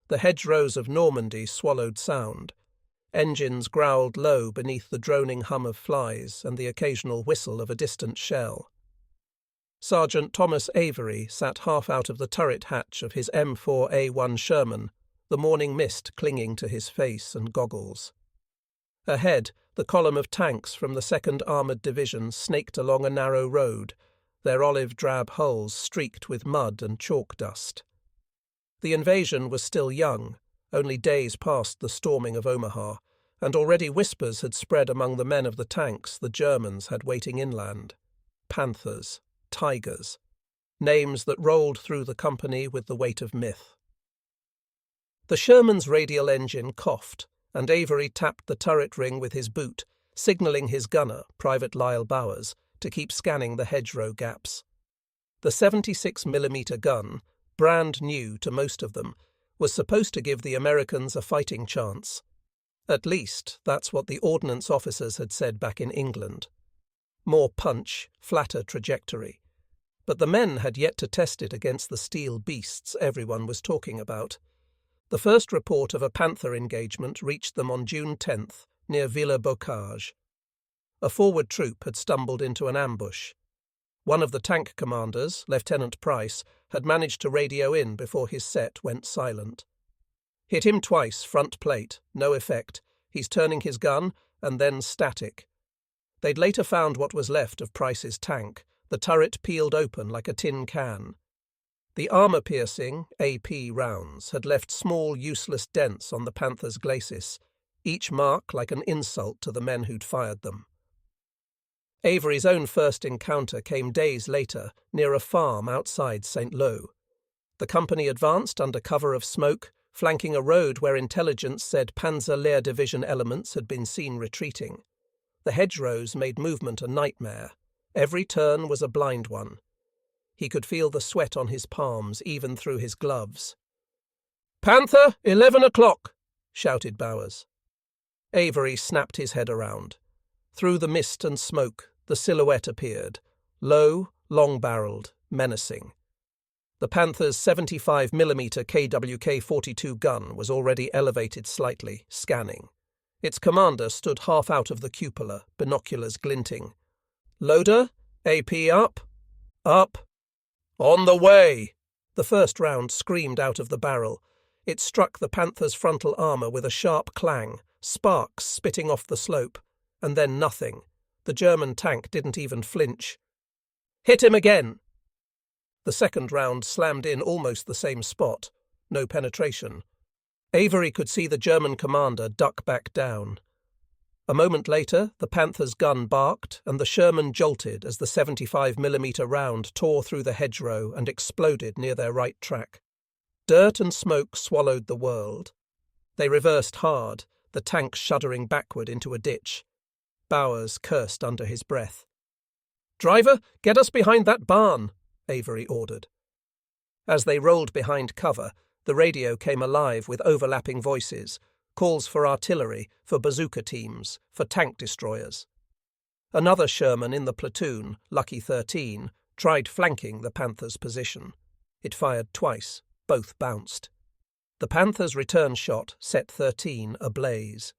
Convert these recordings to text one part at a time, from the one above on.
The hedgerows of Normandy swallowed sound. Engines growled low beneath the droning hum of flies and the occasional whistle of a distant shell. Sergeant Thomas Avery sat half out of the turret hatch of his M4A1 Sherman, the morning mist clinging to his face and goggles. Ahead, the column of tanks from the 2nd Armoured Division snaked along a narrow road, their olive-drab hulls streaked with mud and chalk dust. The invasion was still young, only days past the storming of Omaha, and already whispers had spread among the men of the tanks the Germans had waiting inland. Panthers, tigers, names that rolled through the company with the weight of myth. The Sherman's radial engine coughed, and Avery tapped the turret ring with his boot, signalling his gunner, Private Lyle Bowers, to keep scanning the hedgerow gaps. The 76mm gun, brand new to most of them, was supposed to give the Americans a fighting chance. At least, that's what the ordnance officers had said back in England. More punch, flatter trajectory. But the men had yet to test it against the steel beasts everyone was talking about. The first report of a Panther engagement reached them on June 10th, near Villa-Bocage. A forward troop had stumbled into an ambush. One of the tank commanders, Lieutenant Price, had managed to radio in before his set went silent. Hit him twice, front plate, no effect. He's turning his gun, and then static. They'd later found what was left of Price's tank, the turret peeled open like a tin can. The armour-piercing, AP rounds had left small, useless dents on the Panther's glacis, each mark like an insult to the men who'd fired them. Avery's own first encounter came days later, near a farm outside St. Lô. The company advanced under cover of smoke, flanking a road where intelligence said Panzer Lehr Division elements had been seen retreating. The hedgerows made movement a nightmare. Every turn was a blind one. He could feel the sweat on his palms, even through his gloves. "Panther, 11 o'clock!" shouted Bowers. Avery snapped his head around. Through the mist and smoke, the silhouette appeared, low, long-barreled, menacing. The Panther's 75mm KWK-42 gun was already elevated slightly, scanning. Its commander stood half out of the cupola, binoculars glinting. "Loader? AP up? Up. On the way!" The first round screamed out of the barrel. It struck the Panther's frontal armour with a sharp clang, sparks spitting off the slope, and then nothing. The German tank didn't even flinch. "Hit him again!" The second round slammed in almost the same spot. No penetration. Avery could see the German commander duck back down. A moment later, the Panther's gun barked, and the Sherman jolted as the 75mm round tore through the hedgerow and exploded near their right track. Dirt and smoke swallowed the world. They reversed hard, the tank shuddering backward into a ditch. Bowers cursed under his breath. "Driver, get us behind that barn," Avery ordered. As they rolled behind cover, the radio came alive with overlapping voices, calls for artillery, for bazooka teams, for tank destroyers. Another Sherman in the platoon, Lucky 13, tried flanking the Panther's position. It fired twice, both bounced. The Panther's return shot set 13 ablaze.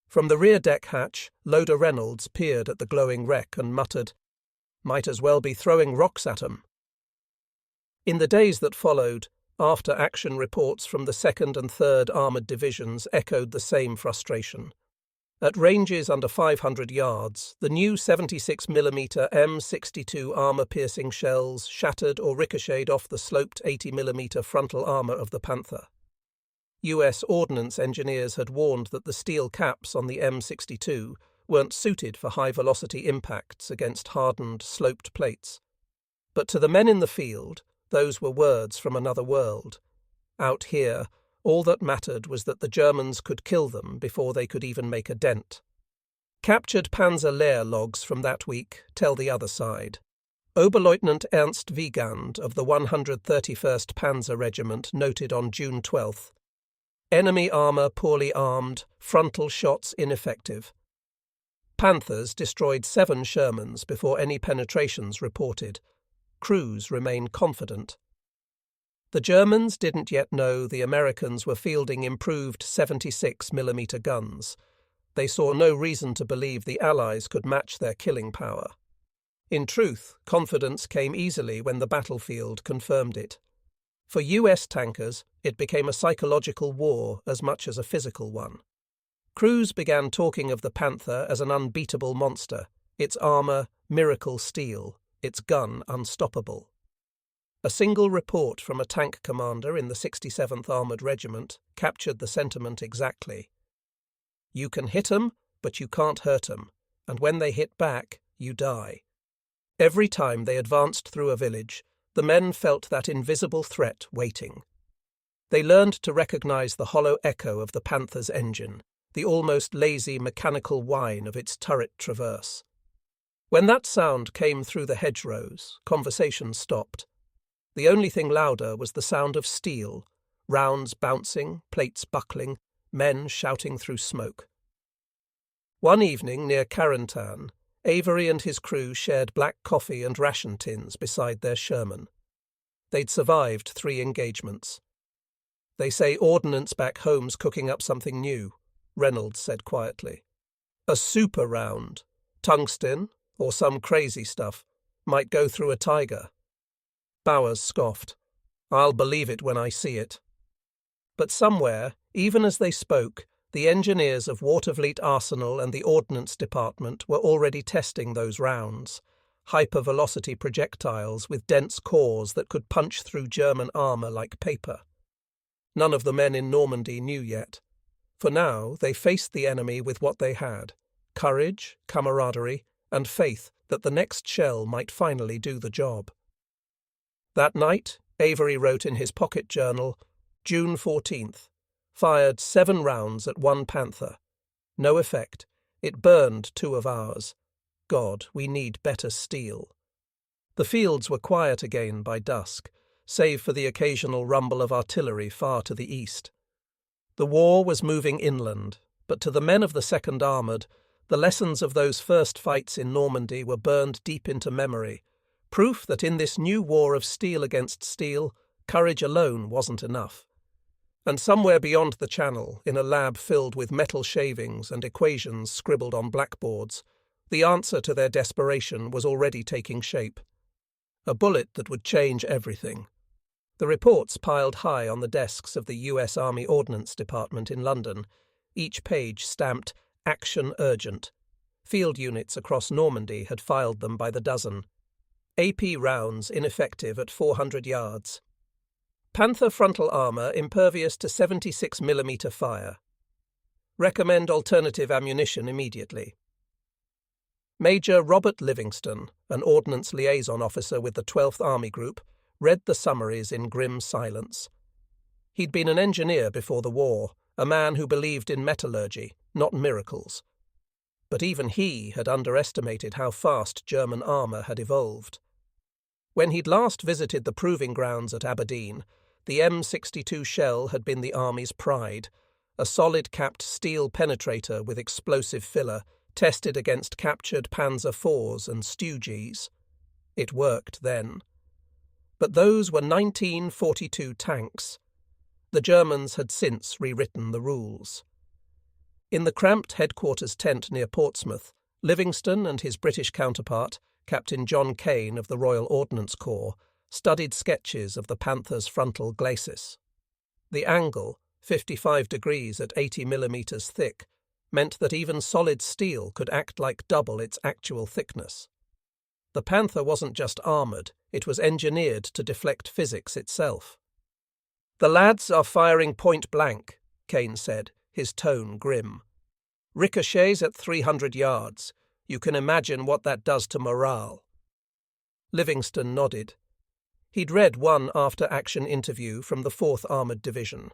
From the rear deck hatch, Loader Reynolds peered at the glowing wreck and muttered, "Might as well be throwing rocks at 'em." In the days that followed, after-action reports from the 2nd and 3rd Armoured Divisions echoed the same frustration. At ranges under 500 yards, the new 76mm M62 armour-piercing shells shattered or ricocheted off the sloped 80mm frontal armour of the Panther. US ordnance engineers had warned that the steel caps on the M62 weren't suited for high-velocity impacts against hardened, sloped plates. But to the men in the field, those were words from another world. Out here, all that mattered was that the Germans could kill them before they could even make a dent. Captured Panzer Lehr logs from that week tell the other side. Oberleutnant Ernst Wiegand of the 131st Panzer Regiment noted on June 12th, "Enemy armour poorly armed, frontal shots ineffective." Panthers destroyed 7 Shermans before any penetrations reported. Crews remain confident. The Germans didn't yet know the Americans were fielding improved 76mm guns. They saw no reason to believe the Allies could match their killing power. In truth, confidence came easily when the battlefield confirmed it. For US tankers, it became a psychological war as much as a physical one. Crews began talking of the Panther as an unbeatable monster, its armour miracle steel, its gun unstoppable. A single report from a tank commander in the 67th Armoured Regiment captured the sentiment exactly. You can hit 'em, but you can't hurt 'em, and when they hit back, you die. Every time they advanced through a village, the men felt that invisible threat waiting. They learned to recognize the hollow echo of the Panther's engine, the almost lazy mechanical whine of its turret traverse. When that sound came through the hedgerows, conversation stopped. The only thing louder was the sound of steel, rounds bouncing, plates buckling, men shouting through smoke. One evening near Carentan, Avery and his crew shared black coffee and ration tins beside their Sherman. They'd survived 3 engagements. They say ordnance back home's cooking up something new, Reynolds said quietly. A super round, tungsten, or some crazy stuff, might go through a tiger. Bowers scoffed. I'll believe it when I see it. But somewhere, even as they spoke, the engineers of Watervliet Arsenal and the Ordnance Department were already testing those rounds, hypervelocity projectiles with dense cores that could punch through German armour like paper. None of the men in Normandy knew yet. For now, they faced the enemy with what they had: courage, camaraderie, and faith that the next shell might finally do the job. That night, Avery wrote in his pocket journal, June 14th, fired 7 rounds at one Panther. No effect. It burned 2 of ours. God, we need better steel. The fields were quiet again by dusk, save for the occasional rumble of artillery far to the east. The war was moving inland, but to the men of the 2nd Armoured, the lessons of those first fights in Normandy were burned deep into memory, proof that in this new war of steel against steel, courage alone wasn't enough. And somewhere beyond the Channel, in a lab filled with metal shavings and equations scribbled on blackboards, the answer to their desperation was already taking shape. A bullet that would change everything. The reports piled high on the desks of the US Army Ordnance Department in London, each page stamped Action Urgent. Field units across Normandy had filed them by the dozen. AP rounds ineffective at 400 yards. Panther frontal armour impervious to 76mm fire. Recommend alternative ammunition immediately. Major Robert Livingston, an Ordnance Liaison Officer with the 12th Army Group, read the summaries in grim silence. He'd been an engineer before the war, a man who believed in metallurgy, not miracles. But even he had underestimated how fast German armour had evolved. When he'd last visited the proving grounds at Aberdeen, the M62 shell had been the Army's pride, a solid-capped steel penetrator with explosive filler, tested against captured Panzer IVs and Stugis. It worked then. But those were 1942 tanks. The Germans had since rewritten the rules. In the cramped headquarters tent near Portsmouth, Livingston and his British counterpart, Captain John Kane of the Royal Ordnance Corps, studied sketches of the Panther's frontal glacis. The angle, 55 degrees at 80mm thick, meant that even solid steel could act like double its actual thickness. The Panther wasn't just armoured, it was engineered to deflect physics itself. The lads are firing point blank, Kane said, his tone grim. Ricochets at 300 yards. You can imagine what that does to morale. Livingston nodded. He'd read one after-action interview from the 4th Armoured Division.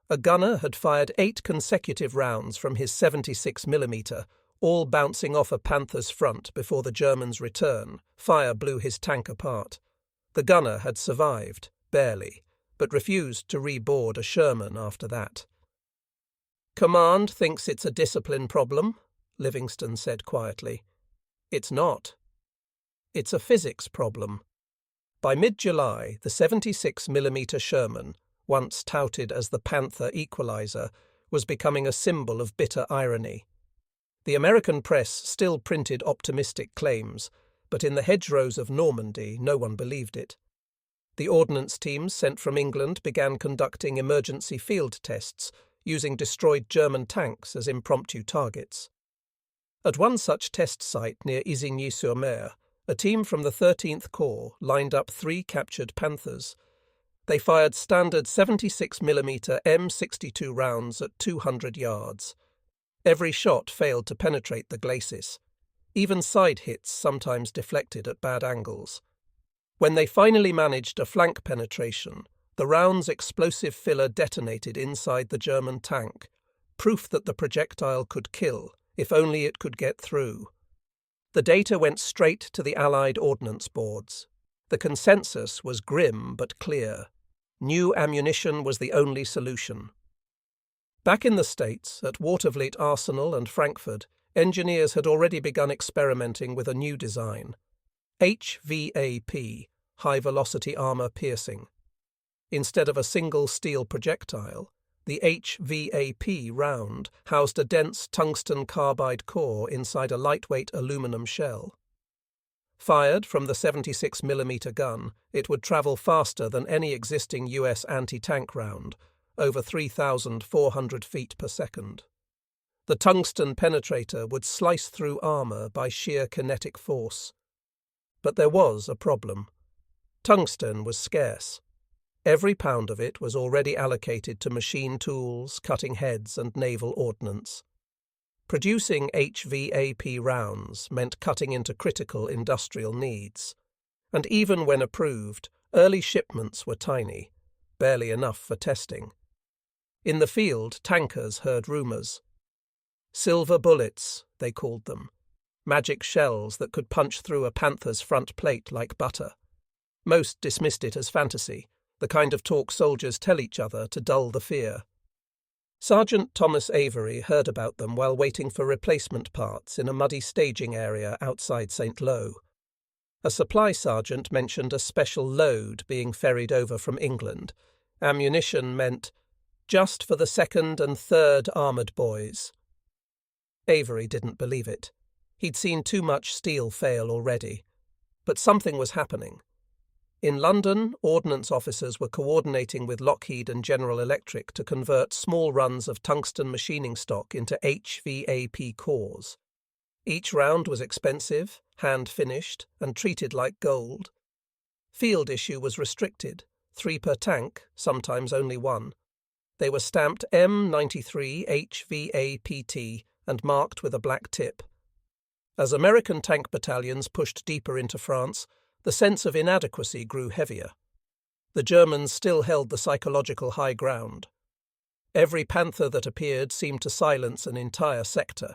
A gunner had fired 8 consecutive rounds from his 76mm, all bouncing off a Panther's front before the Germans' return. Fire blew his tank apart. The gunner had survived, barely, but refused to reboard a Sherman after that. Command thinks it's a discipline problem, Livingston said quietly. It's not. It's a physics problem. By mid-July, the 76mm Sherman, once touted as the Panther equalizer, was becoming a symbol of bitter irony. The American press still printed optimistic claims, but in the hedgerows of Normandy no one believed it. The ordnance teams sent from England began conducting emergency field tests, using destroyed German tanks as impromptu targets. At one such test site near Isigny-sur-Mer, a team from the 13th Corps lined up 3 captured Panthers. They fired standard 76mm M62 rounds at 200 yards. Every shot failed to penetrate the glacis. Even side hits sometimes deflected at bad angles. When they finally managed a flank penetration, the round's explosive filler detonated inside the German tank, proof that the projectile could kill, if only it could get through. The data went straight to the Allied ordnance boards. The consensus was grim but clear. New ammunition was the only solution. Back in the States, at Watervliet Arsenal and Frankfurt, engineers had already begun experimenting with a new design. HVAP, high-velocity armor piercing. Instead of a single steel projectile, the HVAP round housed a dense tungsten carbide core inside a lightweight aluminum shell. Fired from the 76mm gun, it would travel faster than any existing US anti-tank round, over 3,400 feet per second. The tungsten penetrator would slice through armor by sheer kinetic force. But there was a problem. Tungsten was scarce. Every pound of it was already allocated to machine tools, cutting heads, and naval ordnance. Producing HVAP rounds meant cutting into critical industrial needs. And even when approved, early shipments were tiny, barely enough for testing. In the field, tankers heard rumours. Silver bullets, they called them. Magic shells that could punch through a Panther's front plate like butter. Most dismissed it as fantasy, the kind of talk soldiers tell each other to dull the fear. Sergeant Thomas Avery heard about them while waiting for replacement parts in a muddy staging area outside St. Lo. A supply sergeant mentioned a special load being ferried over from England. Ammunition meant just for the 2nd and 3rd Armoured Boys. Avery didn't believe it. He'd seen too much steel fail already. But something was happening. In London, ordnance officers were coordinating with Lockheed and General Electric to convert small runs of tungsten machining stock into HVAP cores. Each round was expensive, hand-finished, and treated like gold. Field issue was restricted, 3 per tank, sometimes only 1. They were stamped M93 HVAPT and marked with a black tip. As American tank battalions pushed deeper into France, the sense of inadequacy grew heavier. The Germans still held the psychological high ground. Every Panther that appeared seemed to silence an entire sector.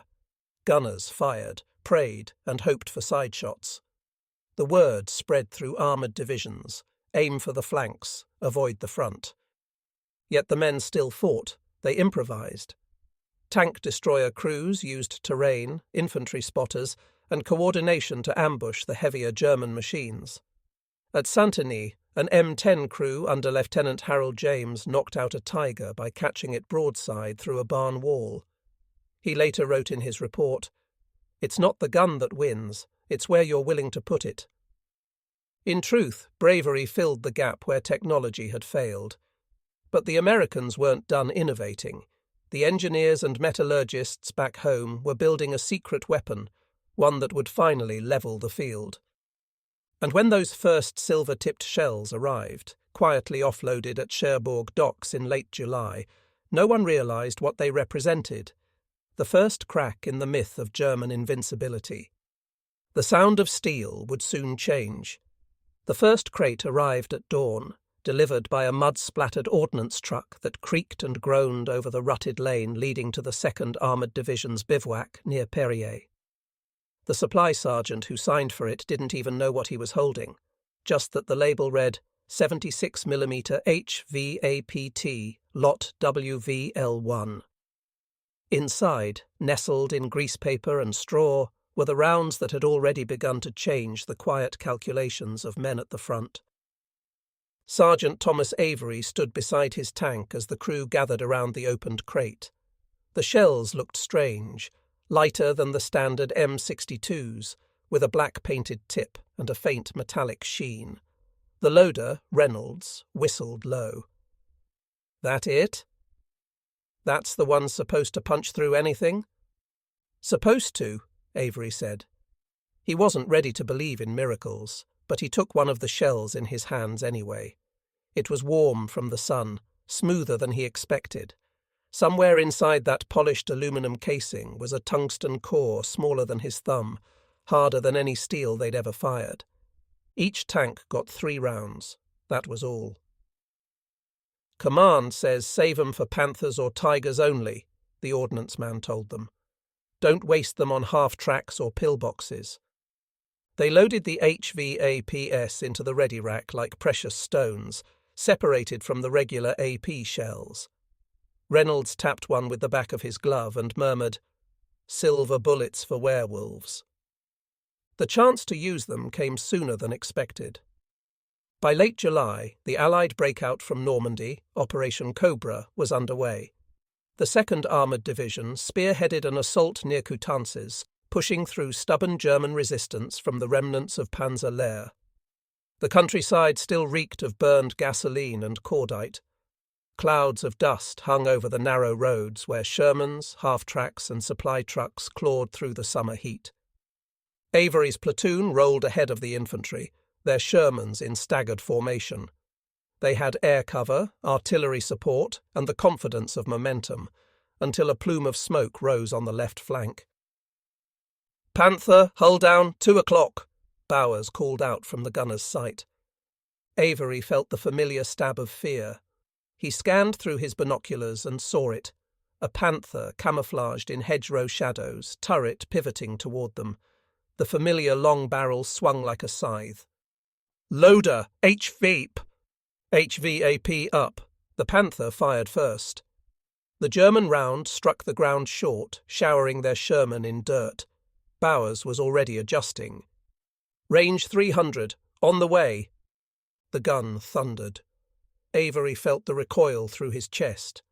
Gunners fired, prayed, and hoped for side shots. The word spread through armoured divisions: aim for the flanks, avoid the front. Yet the men still fought. They improvised. Tank destroyer crews used terrain, infantry spotters, and coordination to ambush the heavier German machines. At Saint-Denis, an M10 crew under Lieutenant Harold James knocked out a Tiger by catching it broadside through a barn wall. He later wrote in his report, "It's not the gun that wins, it's where you're willing to put it." In truth, bravery filled the gap where technology had failed. But the Americans weren't done innovating. The engineers and metallurgists back home were building a secret weapon, one that would finally level the field. And when those first silver-tipped shells arrived, quietly offloaded at Cherbourg docks in late July, no one realized what they represented: the first crack in the myth of German invincibility. The sound of steel would soon change. The first crate arrived at dawn, delivered by a mud-splattered ordnance truck that creaked and groaned over the rutted lane leading to the 2nd Armoured Division's bivouac near Perrier. The supply sergeant who signed for it didn't even know what he was holding, just that the label read 76mm HVAPT, Lot WVL1. Inside, nestled in greasepaper and straw, were the rounds that had already begun to change the quiet calculations of men at the front. Sergeant Thomas Avery stood beside his tank as the crew gathered around the opened crate. The shells looked strange, lighter than the standard M62s, with a black-painted tip and a faint metallic sheen. The loader, Reynolds, whistled low. "That it? That's the one supposed to punch through anything?" "Supposed to," Avery said. He wasn't ready to believe in miracles, but he took one of the shells in his hands anyway. It was warm from the sun, smoother than he expected. Somewhere inside that polished aluminum casing was a tungsten core smaller than his thumb, harder than any steel they'd ever fired. Each tank got 3 rounds. That was all. "Command says save 'em for Panthers or Tigers only," the ordnance man told them. "Don't waste them on half-tracks or pillboxes." They loaded the HVAPs into the ready rack like precious stones, separated from the regular AP shells. Reynolds tapped one with the back of his glove and murmured, "Silver bullets for werewolves." The chance to use them came sooner than expected. By late July, the Allied breakout from Normandy, Operation Cobra, was underway. The 2nd Armoured Division spearheaded an assault near Coutances, pushing through stubborn German resistance from the remnants of Panzer Lehr. The countryside still reeked of burned gasoline and cordite. Clouds of dust hung over the narrow roads where Shermans, half-tracks and supply trucks clawed through the summer heat. Avery's platoon rolled ahead of the infantry, their Shermans in staggered formation. They had air cover, artillery support, and the confidence of momentum, until a plume of smoke rose on the left flank. "Panther, hull down, 2 o'clock," Bowers called out from the gunner's sight. Avery felt the familiar stab of fear. He scanned through his binoculars and saw it, a panther camouflaged in hedgerow shadows, turret pivoting toward them. The familiar long barrel swung like a scythe. "Loader, HVAP!" HVAP up. The Panther fired first. The German round struck the ground short, showering their Sherman in dirt. Bowers was already adjusting. "Range 300. On the way." The gun thundered. Avery felt the recoil through his chest.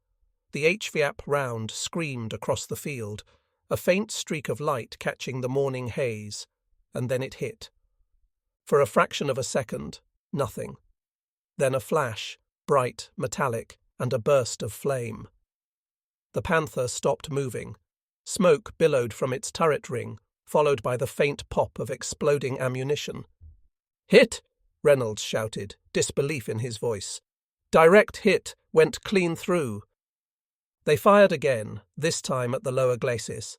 The HVAP round screamed across the field, a faint streak of light catching the morning haze, and then it hit. For a fraction of a second, nothing. Then a flash, bright, metallic, and a burst of flame. The Panther stopped moving. Smoke billowed from its turret ring, followed by the faint pop of exploding ammunition. "Hit!" Reynolds shouted, disbelief in his voice. "Direct hit, went clean through." They fired again, this time at the lower glacis.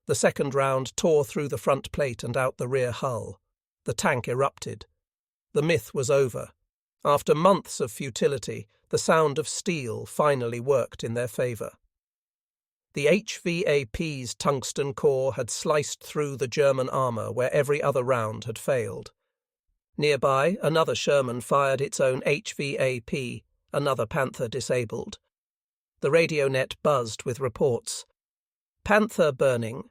The second round tore through the front plate and out the rear hull. The tank erupted. The myth was over. After months of futility, the sound of steel finally worked in their favour. The HVAP's tungsten core had sliced through the German armour where every other round had failed. Nearby, another Sherman fired its own HVAP, another Panther disabled. The radio net buzzed with reports. "Panther burning.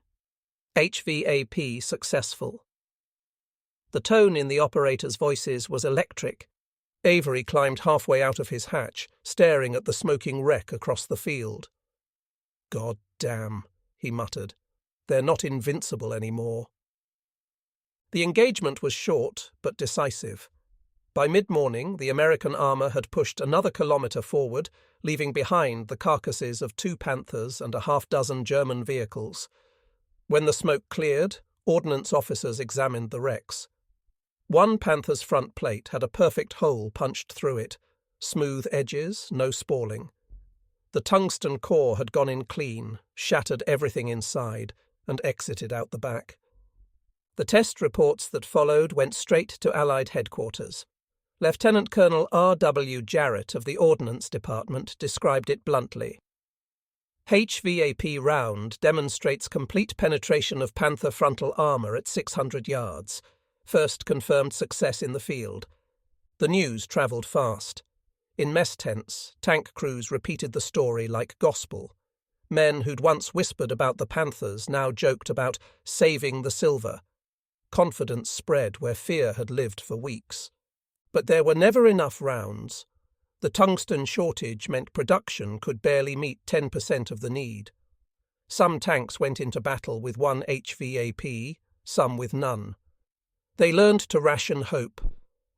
HVAP successful." The tone in the operators' voices was electric. Avery climbed halfway out of his hatch, staring at the smoking wreck across the field. "God damn," he muttered. "They're not invincible anymore." The engagement was short, but decisive. By mid-morning, the American armour had pushed another kilometre forward, leaving behind the carcasses of 2 Panthers and a half-dozen German vehicles. When the smoke cleared, ordnance officers examined the wrecks. One Panther's front plate had a perfect hole punched through it, smooth edges, no spalling. The tungsten core had gone in clean, shattered everything inside, and exited out the back. The test reports that followed went straight to Allied headquarters. Lieutenant Colonel R.W. Jarrett of the Ordnance Department described it bluntly. HVAP round demonstrates complete penetration of Panther frontal armour at 600 yards. First confirmed success in the field. The news travelled fast. In mess tents, tank crews repeated the story like gospel. Men who'd once whispered about the Panthers now joked about saving the silver. Confidence spread where fear had lived for weeks. But there were never enough rounds. The tungsten shortage meant production could barely meet 10% of the need. Some tanks went into battle with one HVAP, some with none. They learned to ration hope.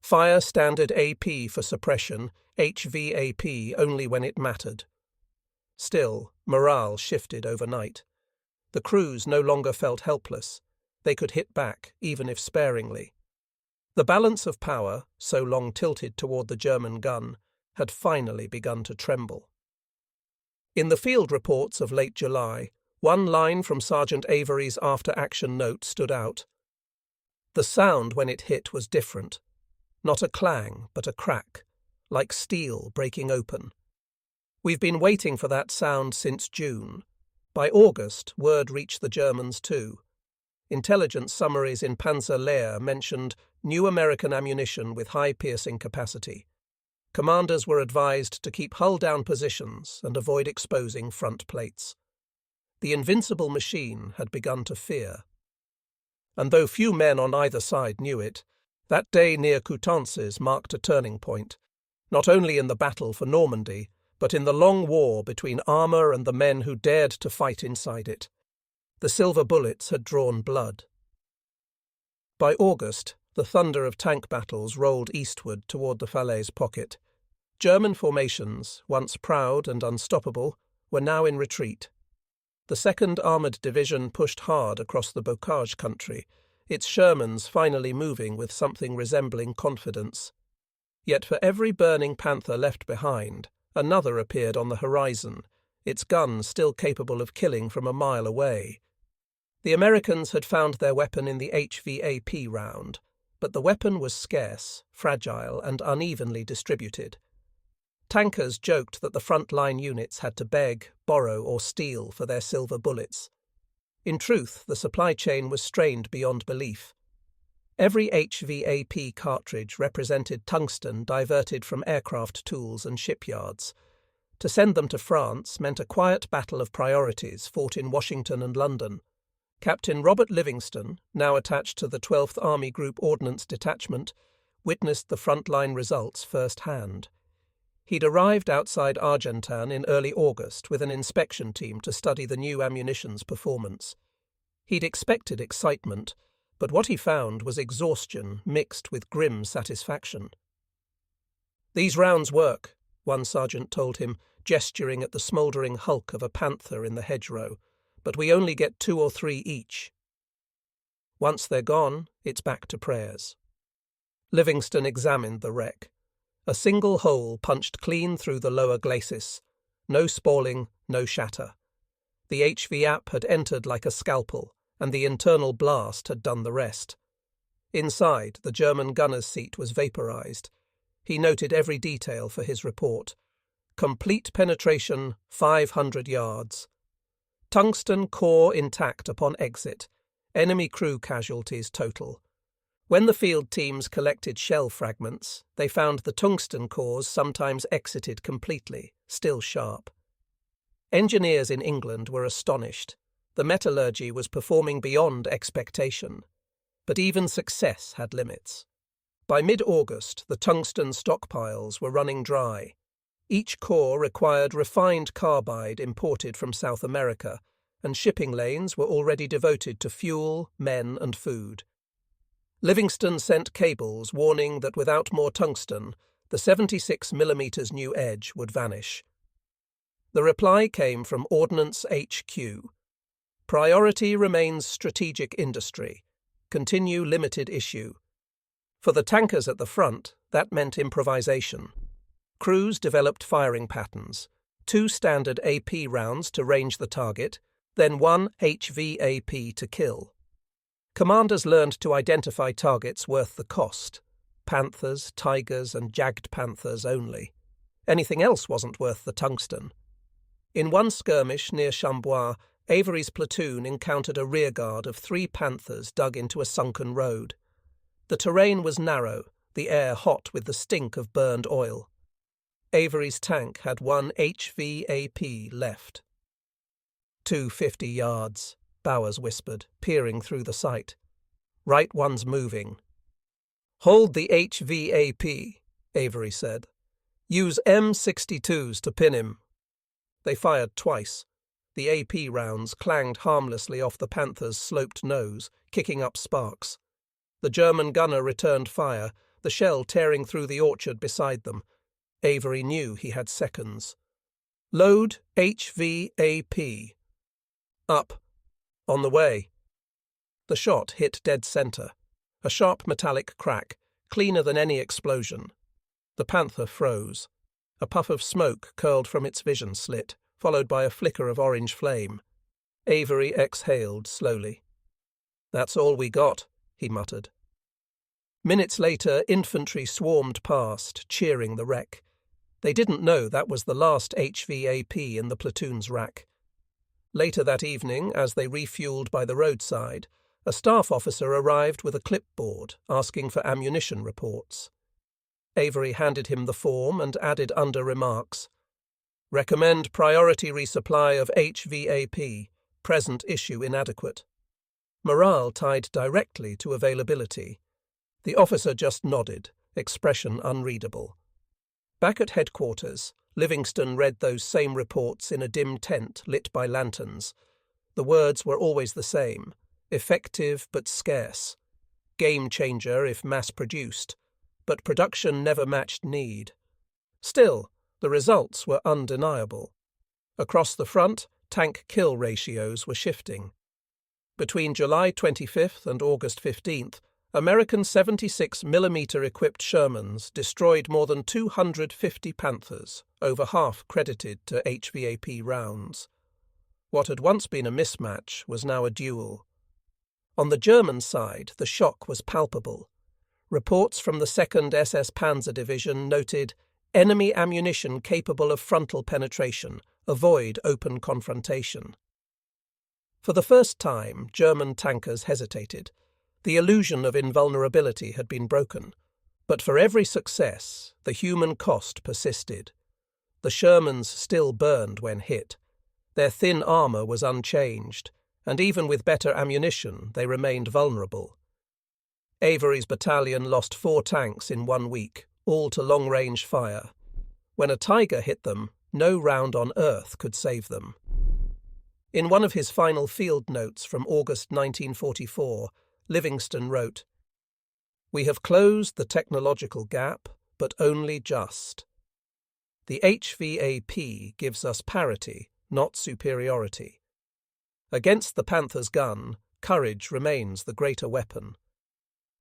Fire standard AP for suppression, HVAP only when it mattered. Still, morale shifted overnight. The crews no longer felt helpless. They could hit back, even if sparingly. The balance of power, so long tilted toward the German gun, had finally begun to tremble. In the field reports of late July, one line from Sergeant Avery's after-action note stood out. The sound when it hit was different. Not a clang, but a crack, like steel breaking open. We've been waiting for that sound since June. By August, word reached the Germans too. Intelligence summaries in Panzer-Lehr mentioned new American ammunition with high piercing capacity. Commanders were advised to keep hull-down positions and avoid exposing front plates. The invincible machine had begun to fear. And though few men on either side knew it, that day near Coutances marked a turning point, not only in the battle for Normandy, but in the long war between armour and the men who dared to fight inside it. The silver bullets had drawn blood. By August, the thunder of tank battles rolled eastward toward the Falaise pocket. German formations, once proud and unstoppable, were now in retreat. The 2nd Armoured Division pushed hard across the Bocage country, its Shermans finally moving with something resembling confidence. Yet for every burning Panther left behind, another appeared on the horizon, its gun still capable of killing from a mile away. The Americans had found their weapon in the HVAP round, but the weapon was scarce, fragile, and unevenly distributed. Tankers joked that the front-line units had to beg, borrow, or steal for their silver bullets. In truth, the supply chain was strained beyond belief. Every HVAP cartridge represented tungsten diverted from aircraft tools and shipyards. To send them to France meant a quiet battle of priorities fought in Washington and London. Captain Robert Livingston, now attached to the 12th Army Group Ordnance Detachment, witnessed the front-line results firsthand. He'd arrived outside Argentan in early August with an inspection team to study the new ammunition's performance. He'd expected excitement, but what he found was exhaustion mixed with grim satisfaction. "These rounds work," one sergeant told him, gesturing at the smouldering hulk of a Panther in the hedgerow, "but we only get 2 or 3 each. Once they're gone, it's back to prayers." Livingston examined the wreck. A single hole punched clean through the lower glacis. No spalling, no shatter. The HVAP had entered like a scalpel, and the internal blast had done the rest. Inside, the German gunner's seat was vaporized. He noted every detail for his report. Complete penetration, 500 yards. Tungsten core intact upon exit. Enemy crew casualties total. When the field teams collected shell fragments, they found the tungsten cores sometimes exited completely, still sharp. Engineers in England were astonished. The metallurgy was performing beyond expectation. But even success had limits. By mid-August, the tungsten stockpiles were running dry. Each core required refined carbide imported from South America, and shipping lanes were already devoted to fuel, men, and food. Livingston sent cables warning that without more tungsten, the 76mm new edge would vanish. The reply came from Ordnance HQ. Priority remains strategic industry. Continue limited issue. For the tankers at the front, that meant improvisation. Crews developed firing patterns, 2 standard AP rounds to range the target, then 1 HVAP to kill. Commanders learned to identify targets worth the cost. Panthers, tigers, and jagged panthers only. Anything else wasn't worth the tungsten. In one skirmish near Chambois, Avery's platoon encountered a rearguard of 3 panthers dug into a sunken road. The terrain was narrow, the air hot with the stink of burned oil. Avery's tank had 1 HVAP left. 250 yards, Bowers whispered, peering through the sight. "Right one's moving." "Hold the HVAP," Avery said. "Use M62s to pin him." They fired twice. The AP rounds clanged harmlessly off the Panther's sloped nose, kicking up sparks. The German gunner returned fire, the shell tearing through the orchard beside them. Avery knew he had seconds. "Load HVAP." "Up. On the way." The shot hit dead center. A sharp metallic crack, cleaner than any explosion. The Panther froze. A puff of smoke curled from its vision slit, followed by a flicker of orange flame. Avery exhaled slowly. "That's all we got," he muttered. Minutes later, infantry swarmed past, cheering the wreck. They didn't know that was the last HVAP in the platoon's rack. Later that evening, as they refueled by the roadside, a staff officer arrived with a clipboard asking for ammunition reports. Avery handed him the form and added under remarks, "Recommend priority resupply of HVAP, present issue inadequate." Morale tied directly to availability. The officer just nodded, expression unreadable. Back at headquarters, Livingston read those same reports in a dim tent lit by lanterns. The words were always the same: effective but scarce, game changer if mass-produced, but production never matched need. Still, the results were undeniable. Across the front, tank-kill ratios were shifting. Between July 25th and August 15th, American 76mm equipped Shermans destroyed more than 250 Panthers, over half credited to HVAP rounds. What had once been a mismatch was now a duel. On the German side, the shock was palpable. Reports from the 2nd SS Panzer Division noted enemy ammunition capable of frontal penetration, avoid open confrontation. For the first time, German tankers hesitated. The illusion of invulnerability had been broken, but for every success, the human cost persisted. The Shermans still burned when hit. Their thin armour was unchanged, and even with better ammunition, they remained vulnerable. Avery's battalion lost 4 tanks in 1 week, all to long-range fire. When a Tiger hit them, no round on earth could save them. In one of his final field notes from August 1944, Livingston wrote, "We have closed the technological gap, but only just. The HVAP gives us parity, not superiority. Against the Panther's gun, courage remains the greater weapon."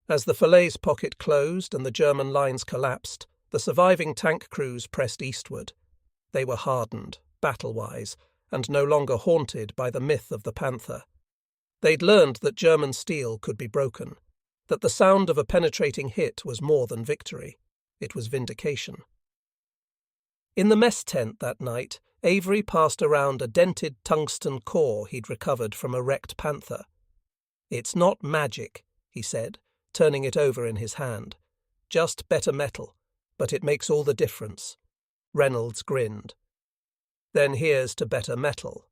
As the Falaise pocket closed and the German lines collapsed, the surviving tank crews pressed eastward. They were hardened, battle-wise, and no longer haunted by the myth of the Panther. They'd learned that German steel could be broken, that the sound of a penetrating hit was more than victory. It was vindication. In the mess tent that night, Avery passed around a dented tungsten core he'd recovered from a wrecked Panther. "It's not magic," he said, turning it over in his hand. "Just better metal, but it makes all the difference." Reynolds grinned. "Then here's to better metal."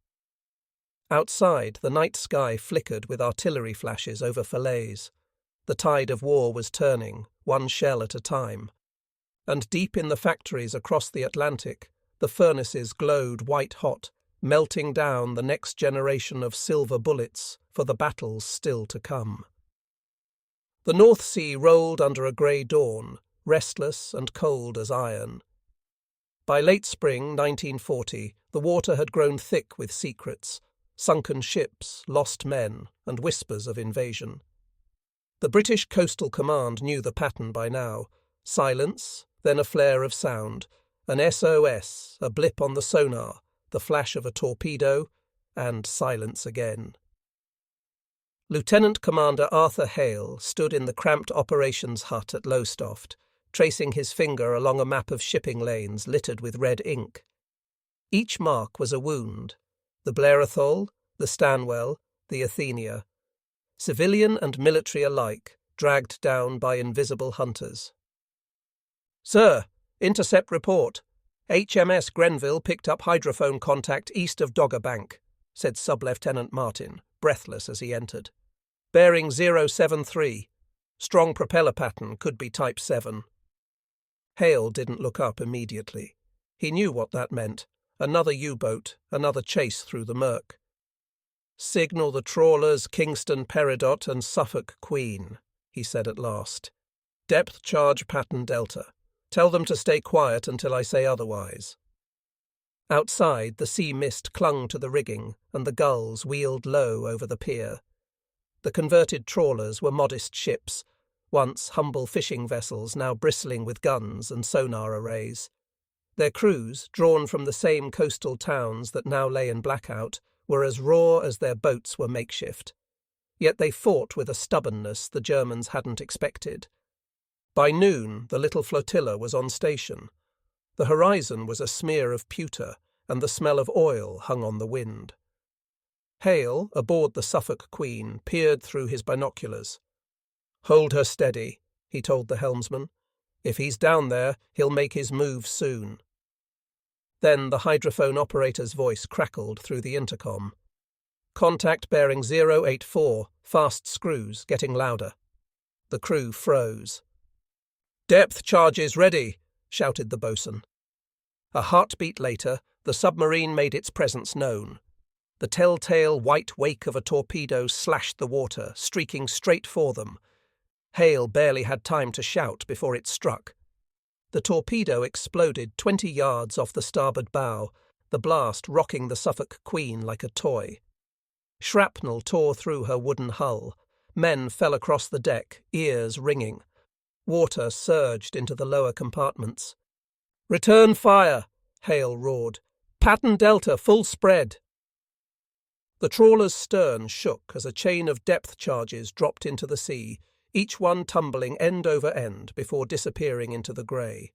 Outside, the night sky flickered with artillery flashes over Falaise. The tide of war was turning, one shell at a time. And deep in the factories across the Atlantic, the furnaces glowed white-hot, melting down the next generation of silver bullets for the battles still to come. The North Sea rolled under a grey dawn, restless and cold as iron. By late spring 1940, the water had grown thick with secrets, sunken ships, lost men, and whispers of invasion. The British Coastal Command knew the pattern by now. Silence, then a flare of sound, an SOS, a blip on the sonar, the flash of a torpedo, and silence again. Lieutenant Commander Arthur Hale stood in the cramped operations hut at Lowestoft, tracing his finger along a map of shipping lanes littered with red ink. Each mark was a wound: the Blerathol, the Stanwell, the Athenia. Civilian and military alike, dragged down by invisible hunters. "Sir, intercept report. HMS Grenville picked up hydrophone contact east of Dogger Bank," said Sub-Lieutenant Martin, breathless as he entered. "Bearing 073. Strong propeller pattern, could be Type 7. Hale didn't look up immediately. He knew what that meant. Another U-boat, another chase through the murk. "Signal the trawlers Kingston Peridot and Suffolk Queen," he said at last. "Depth charge pattern Delta. Tell them to stay quiet until I say otherwise." Outside, the sea mist clung to the rigging, and the gulls wheeled low over the pier. The converted trawlers were modest ships, once humble fishing vessels now bristling with guns and sonar arrays. Their crews, drawn from the same coastal towns that now lay in blackout, were as raw as their boats were makeshift. Yet they fought with a stubbornness the Germans hadn't expected. By noon, the little flotilla was on station. The horizon was a smear of pewter, and the smell of oil hung on the wind. Hale, aboard the Suffolk Queen, peered through his binoculars. "Hold her steady," he told the helmsman. "If he's down there, he'll make his move soon." Then the hydrophone operator's voice crackled through the intercom. "Contact bearing 084, fast screws, getting louder." The crew froze. "Depth charges ready," shouted the boatswain. A heartbeat later, the submarine made its presence known. The telltale white wake of a torpedo slashed the water, streaking straight for them. Hale barely had time to shout before it struck. The torpedo exploded 20 yards off the starboard bow, the blast rocking the Suffolk Queen like a toy. Shrapnel tore through her wooden hull. Men fell across the deck, ears ringing. Water surged into the lower compartments. "Return fire!" Hale roared. "Pattern Delta, full spread!" The trawler's stern shook as a chain of depth charges dropped into the sea, each one tumbling end over end before disappearing into the grey.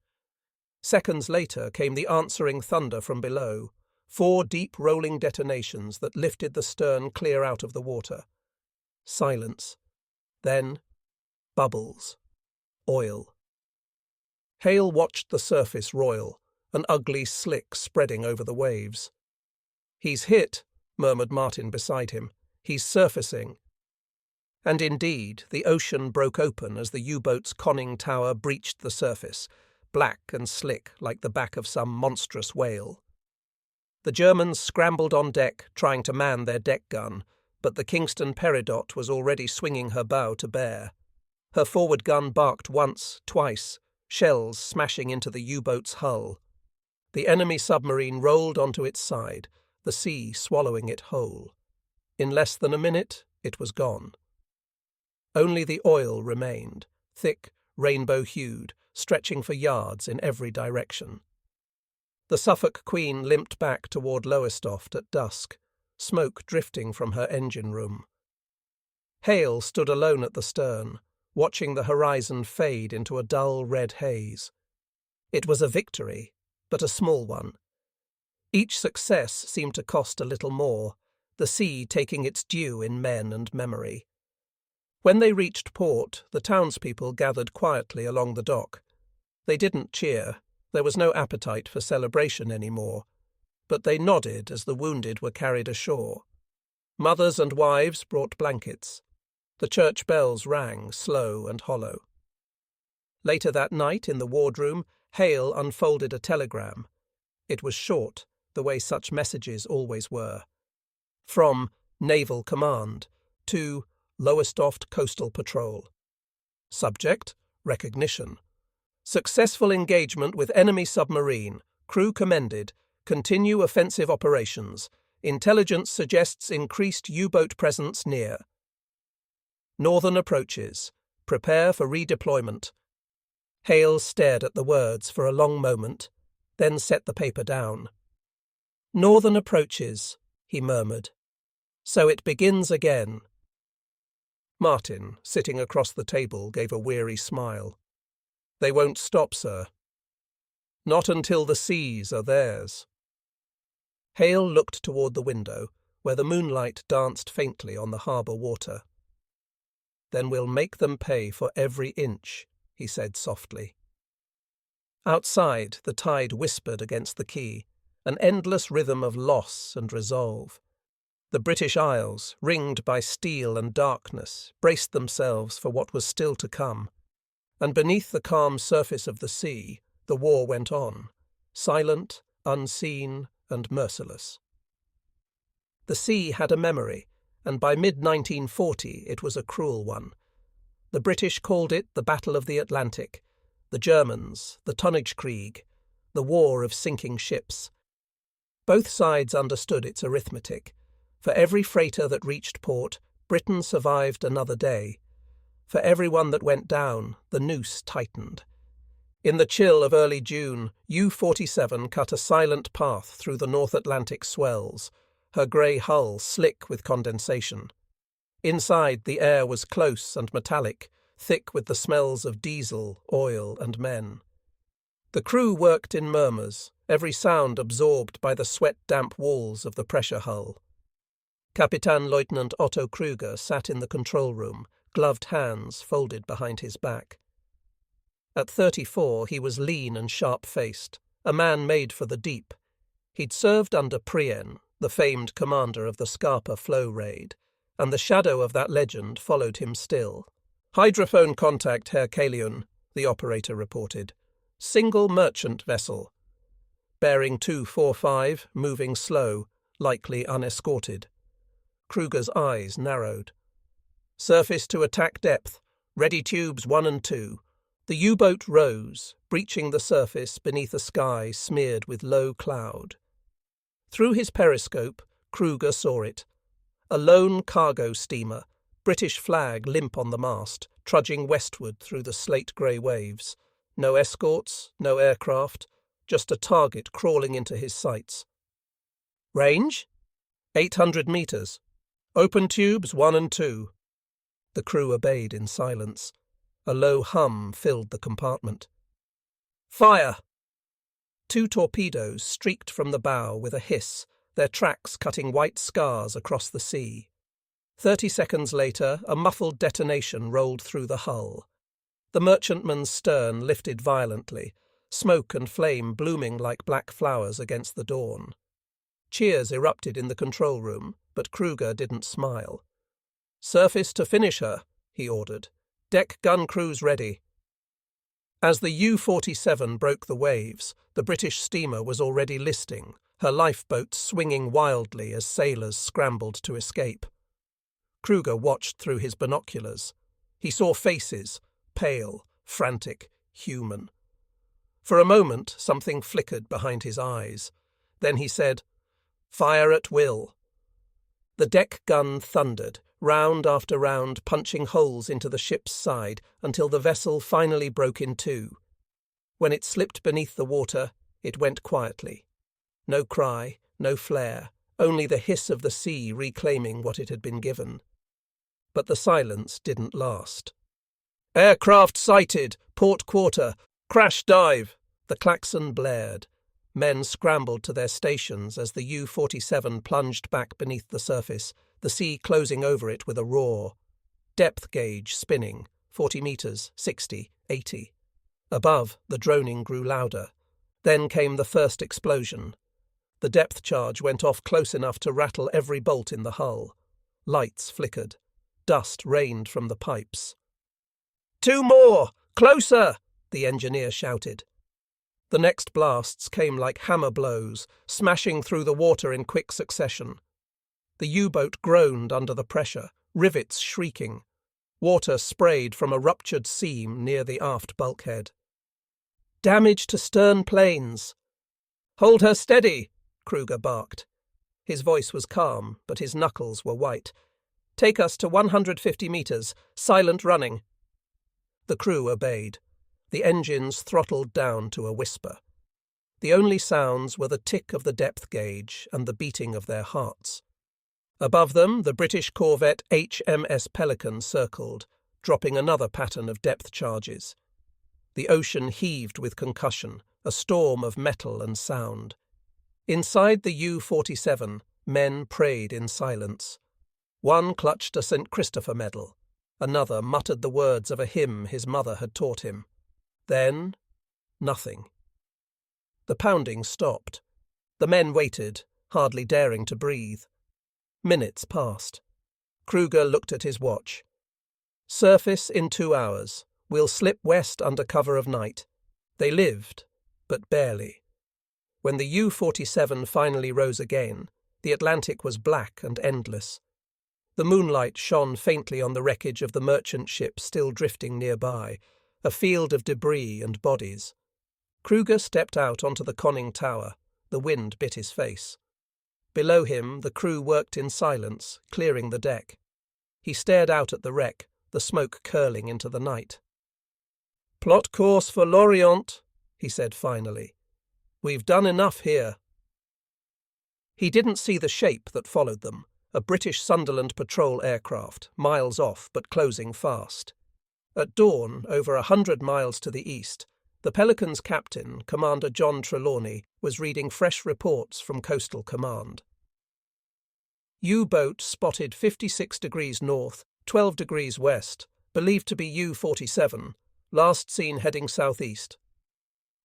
Seconds later came the answering thunder from below, 4 deep rolling detonations that lifted the stern clear out of the water. Silence. Then bubbles. Oil. Hale watched the surface roil, an ugly slick spreading over the waves. "He's hit," murmured Martin beside him. "He's surfacing." And indeed, the ocean broke open as the U-boat's conning tower breached the surface, black and slick like the back of some monstrous whale. The Germans scrambled on deck, trying to man their deck gun, but the Kingston Peridot was already swinging her bow to bear. Her forward gun barked once, twice, shells smashing into the U-boat's hull. The enemy submarine rolled onto its side, the sea swallowing it whole. In less than a minute, it was gone. Only the oil remained, thick, rainbow-hued, stretching for yards in every direction. The Suffolk Queen limped back toward Lowestoft at dusk, smoke drifting from her engine room. Hale stood alone at the stern, watching the horizon fade into a dull red haze. It was a victory, but a small one. Each success seemed to cost a little more, the sea taking its due in men and memory. When they reached port, the townspeople gathered quietly along the dock. They didn't cheer, there was no appetite for celebration anymore, but they nodded as the wounded were carried ashore. Mothers and wives brought blankets. The church bells rang, slow and hollow. Later that night, in the wardroom, Hale unfolded a telegram. It was short, the way such messages always were. From Naval Command to Lowestoft Coastal Patrol. Subject: recognition. Successful engagement with enemy submarine. Crew commended. Continue offensive operations. Intelligence suggests increased U-boat presence near. Northern approaches. Prepare for redeployment. Hale stared at the words for a long moment, then set the paper down. Northern approaches, he murmured. So it begins again. Martin, sitting across the table, gave a weary smile. They won't stop, sir. Not until the seas are theirs. Hale looked toward the window, where the moonlight danced faintly on the harbour water. Then we'll make them pay for every inch, he said softly. Outside, the tide whispered against the quay, an endless rhythm of loss and resolve. The British Isles, ringed by steel and darkness, braced themselves for what was still to come. And beneath the calm surface of the sea, the war went on, silent, unseen, and merciless. The sea had a memory, and by mid-1940 it was a cruel one. The British called it the Battle of the Atlantic, the Germans the Tonnagekrieg, the War of Sinking Ships. Both sides understood its arithmetic. For every freighter that reached port, Britain survived another day. For every one that went down, the noose tightened. In the chill of early June, U-47 cut a silent path through the North Atlantic swells, her grey hull slick with condensation. Inside, the air was close and metallic, thick with the smells of diesel, oil, and men. The crew worked in murmurs, every sound absorbed by the sweat-damp walls of the pressure hull. Kapitän-Leutnant Otto Krüger sat in the control room, gloved hands folded behind his back. At 34, he was lean and sharp-faced, a man made for the deep. He'd served under Prien, the famed commander of the Scapa Flow raid, and the shadow of that legend followed him still. "Hydrophone contact, Herr Kaliun," the operator reported. "Single merchant vessel. Bearing 245, moving slow, likely unescorted." Krüger's eyes narrowed. "Surface to attack depth. Ready tubes 1 and 2. The U-boat rose, breaching the surface beneath a sky smeared with low cloud. Through his periscope, Krüger saw it. A lone cargo steamer, British flag limp on the mast, trudging westward through the slate-grey waves. No escorts, no aircraft, just a target crawling into his sights. "Range? 800 meters. Open tubes 1 and 2. The crew obeyed in silence. A low hum filled the compartment. "Fire!" 2 torpedoes streaked from the bow with a hiss, their tracks cutting white scars across the sea. 30 seconds later, a muffled detonation rolled through the hull. The merchantman's stern lifted violently, smoke and flame blooming like black flowers against the dawn. Cheers erupted in the control room, but Krüger didn't smile. "Surface to finish her," he ordered. "Deck gun crews ready." As the U-47 broke the waves, the British steamer was already listing, her lifeboats swinging wildly as sailors scrambled to escape. Krüger watched through his binoculars. He saw faces, pale, frantic, human. For a moment, something flickered behind his eyes. Then he said, "Fire at will." The deck gun thundered, round after round punching holes into the ship's side until the vessel finally broke in two. When it slipped beneath the water, it went quietly. No cry, no flare, only the hiss of the sea reclaiming what it had been given. But the silence didn't last. "Aircraft sighted! Port quarter! Crash dive!" The klaxon blared. Men scrambled to their stations as the U-47 plunged back beneath the surface, the sea closing over it with a roar. Depth gauge spinning, 40 meters, 60, 80. Above, the droning grew louder. Then came the first explosion. The depth charge went off close enough to rattle every bolt in the hull. Lights flickered. Dust rained from the pipes. "2 more! Closer!" the engineer shouted. The next blasts came like hammer blows, smashing through the water in quick succession. The U-boat groaned under the pressure, rivets shrieking. Water sprayed from a ruptured seam near the aft bulkhead. "Damage to stern planes!" "Hold her steady!" Krüger barked. His voice was calm, but his knuckles were white. "Take us to 150 meters, silent running." The crew obeyed. The engines throttled down to a whisper. The only sounds were the tick of the depth gauge and the beating of their hearts. Above them, the British corvette HMS Pelican circled, dropping another pattern of depth charges. The ocean heaved with concussion, a storm of metal and sound. Inside the U-47, men prayed in silence. One clutched a St. Christopher medal. Another muttered the words of a hymn his mother had taught him. Then, nothing. The pounding stopped. The men waited, hardly daring to breathe. Minutes passed. Kruger looked at his watch. Surface in 2 hours. We'll slip west under cover of night. They lived, but barely. When the U-47 finally rose again, the Atlantic was black and endless. The moonlight shone faintly on the wreckage of the merchant ship still drifting nearby, a field of debris and bodies. Kruger stepped out onto the conning tower. The wind bit his face. Below him, the crew worked in silence, clearing the deck. He stared out at the wreck, the smoke curling into the night. "Plot course for Lorient," he said finally. "We've done enough here." He didn't see the shape that followed them, a British Sunderland patrol aircraft, miles off but closing fast. At dawn, over 100 miles to the east, the Pelican's captain, Commander John Trelawney, was reading fresh reports from Coastal Command. U-boat spotted 56 degrees north, 12 degrees west, believed to be U-47, last seen heading southeast.